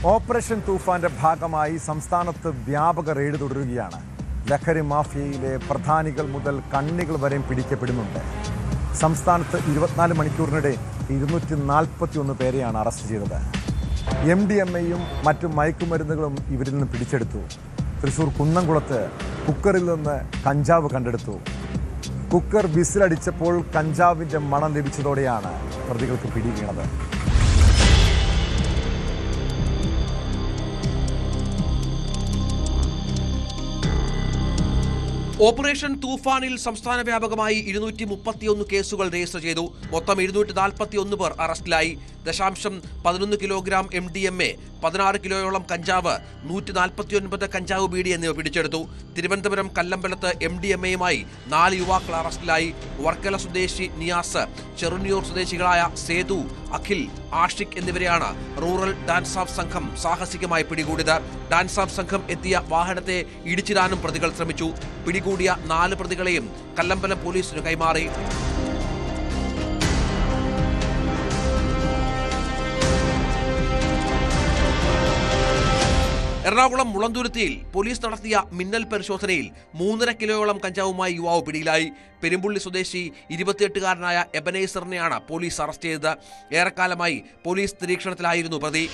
Operation തൂഫാന്റെ ഭാഗമായി സംസ്ഥാനത്ത് വ്യാപക റെയ്ഡ് തുടരുകയാണ്. ലഹരി മാഫിയയിലെ പ്രധാനികൾ മുതൽ കണ്ണികൾ വരെയും പിടിക്കപ്പെടുന്നുണ്ട്. സംസ്ഥാനത്ത് 24 മണിക്കൂറിനിടെ 241 പേരെയാണ് അറസ്റ്റ് ചെയ്തത്. MDMA-യും മറ്റു മയക്കുമരുന്നുകളും ഇവരിൽ നിന്ന് പിടിച്ചെടുത്തു. തൃശൂർ കുന്നംകുളത്ത് കുക്കറിൽ നിന്ന് കഞ്ചാവ് കണ്ടെടുത്തു. കുക്കർ വിസിലടിച്ചപ്പോൾ കഞ്ചാവിൻ്റെ മണം ലഭിച്ചതോടെയാണ് പ്രതികൾക്ക് പിടിവീണത്. ഓപ്പറേഷൻ തൂഫാനിൽ സംസ്ഥാന വ്യാപകമായി 231 കേസുകൾ രജിസ്റ്റർ ചെയ്തു. മൊത്തം 241 പേർ അറസ്റ്റിലായി. 0.11 കിലോഗ്രാം MDMA, 16 കിലോയോളം കഞ്ചാവ്, 149 കഞ്ചാവ് ബീഡി എന്നിവ പിടിച്ചെടുത്തു. തിരുവനന്തപുരം കല്ലമ്പലത്ത് MDMA-യുമായി 4 യുവാക്കൾ അറസ്റ്റിലായി. വർക്കല സ്വദേശി നിയാസ്, ചെറുന്നിയൂർ സ്വദേശികളായ സേതു, അഖിൽ, ആഷിഖ് എന്നിവരെയാണ് റൂറൽ ഡാൻസ് ഓഫ് സംഘം സാഹസികമായി പിടികൂടിയത്. ഡാൻസ് ഓഫ് സംഘം എത്തിയ വാഹനത്തെ ഇടിച്ചിടാനും പ്രതികൾ ശ്രമിച്ചു. പിടികൂടിയ 4 പ്രതികളെയും കല്ലമ്പലം പോലീസിന് കൈമാറി. എറണാകുളം മുളന്തുരുത്തിയിൽ പോലീസ് നടത്തിയ മിന്നൽ പരിശോധനയിൽ 3.5 കിലോയോളം കഞ്ചാവുമായി യുവാവ് പിടിയിലായി. പെരുമ്പുള്ളി സ്വദേശി 28-കാരനായ എബനേസറിനെയാണ് പോലീസ് അറസ്റ്റ് ചെയ്തത്. ഏറെക്കാലമായി പോലീസ് നിരീക്ഷണത്തിലായിരുന്നു പ്രതി.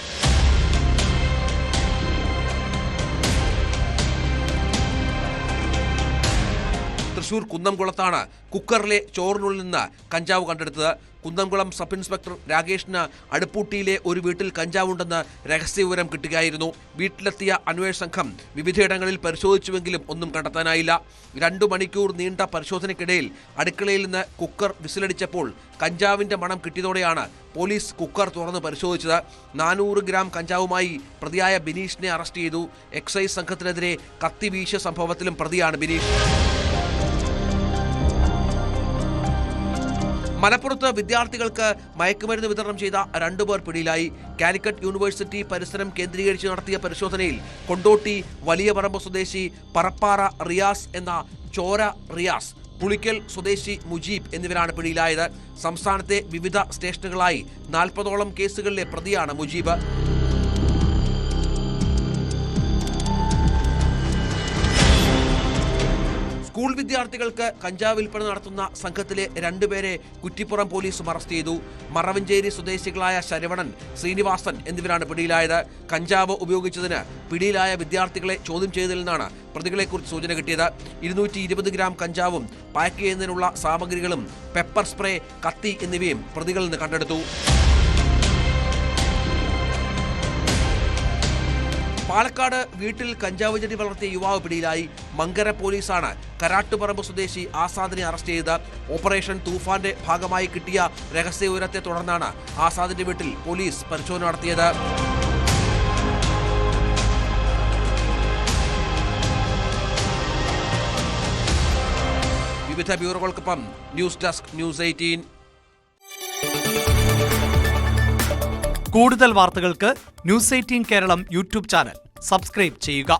തൃശൂർ കുന്നംകുളത്താണ് കുക്കറിലെ ചോറിനുള്ളിൽ നിന്ന് കഞ്ചാവ് കണ്ടെടുത്തത്. കുന്നംകുളം സബ് ഇൻസ്പെക്ടർ രാകേഷിന് അടുപ്പൂട്ടിയിലെ ഒരു വീട്ടിൽ കഞ്ചാവുണ്ടെന്ന് രഹസ്യവിവരം കിട്ടുകയായിരുന്നു. വീട്ടിലെത്തിയ അന്വേഷണ സംഘം വിവിധയിടങ്ങളിൽ പരിശോധിച്ചുവെങ്കിലും ഒന്നും കണ്ടെത്താനായില്ല. 2 മണിക്കൂർ നീണ്ട പരിശോധനയ്ക്കിടയിൽ അടുക്കളയിൽ നിന്ന് കുക്കർ വിസിലടിച്ചപ്പോൾ കഞ്ചാവിന്റെ മണം കിട്ടിയതോടെയാണ് പോലീസ് കുക്കർ തുറന്ന് പരിശോധിച്ചത്. 400 ഗ്രാം കഞ്ചാവുമായി പ്രതിയായ ബിനീഷിനെ അറസ്റ്റ് ചെയ്തു. എക്സൈസ് സംഘത്തിനെതിരെ കത്തി വീശിയ സംഭവത്തിലും പ്രതിയാണ് ബിനീഷ്. മലപ്പുറത്ത് വിദ്യാർത്ഥികൾക്ക് മയക്കുമരുന്ന് വിതരണം ചെയ്ത 2 പേർ പിടിയിലായി. കാലിക്കറ്റ് യൂണിവേഴ്സിറ്റി പരിസരം കേന്ദ്രീകരിച്ച് നടത്തിയ പരിശോധനയിൽ കൊണ്ടോട്ടി വലിയ പറമ്പ് സ്വദേശി പറപ്പാറ റിയാസ് എന്ന ചോര റിയാസ്, പുളിക്കൽ സ്വദേശി മുജീബ് എന്നിവരാണ് പിടിയിലായത്. സംസ്ഥാനത്തെ വിവിധ സ്റ്റേഷനുകളായി 40ഓളം കേസുകളിലെ പ്രതിയാണ് മുജീബ്. സ്കൂൾ വിദ്യാർത്ഥികൾക്ക് കഞ്ചാവ് വിൽപ്പന നടത്തുന്ന സംഘത്തിലെ 2 പേരെ കുറ്റിപ്പുറം പോലീസും അറസ്റ്റ് ചെയ്തു. മറവഞ്ചേരി സ്വദേശികളായ ശരവണൻ, ശ്രീനിവാസൻ എന്നിവരാണ് പിടിയിലായത്. കഞ്ചാവ് ഉപയോഗിച്ചതിന് പിടിയിലായ വിദ്യാർത്ഥികളെ ചോദ്യം ചെയ്തതിൽ നിന്നാണ് പ്രതികളെക്കുറിച്ച് സൂചന കിട്ടിയത്. 220 ഗ്രാം കഞ്ചാവും പാക്ക് ചെയ്യുന്നതിനുള്ള സാമഗ്രികളും പെപ്പർ സ്പ്രേ, കത്തി എന്നിവയും പ്രതികളിൽ നിന്ന് കണ്ടെടുത്തു. പാലക്കാട് വീട്ടിൽ കഞ്ചാവ് ചെടി വളർത്തിയ യുവാവ് പിടിയിലായി. മങ്കര പോലീസാണ് കരാട്ടുപറമ്പ് സ്വദേശി ആസാദിനെ അറസ്റ്റ് ചെയ്തത്. ഓപ്പറേഷൻ തൂഫാന്റെ ഭാഗമായി കിട്ടിയ രഹസ്യവിവരത്തെ തുടർന്നാണ് ആസാദിന്റെ വീട്ടിൽ പോലീസ് പരിശോധന നടത്തിയത്. വിവിധ ബ്യൂറോകൾക്കൊപ്പം ന്യൂസ് ഡെസ്ക്, ന്യൂസ് 18. കൂടുതൽ വാർത്തകൾക്ക് news 18 Keralam YouTube channel subscribe ചെയ്യുക.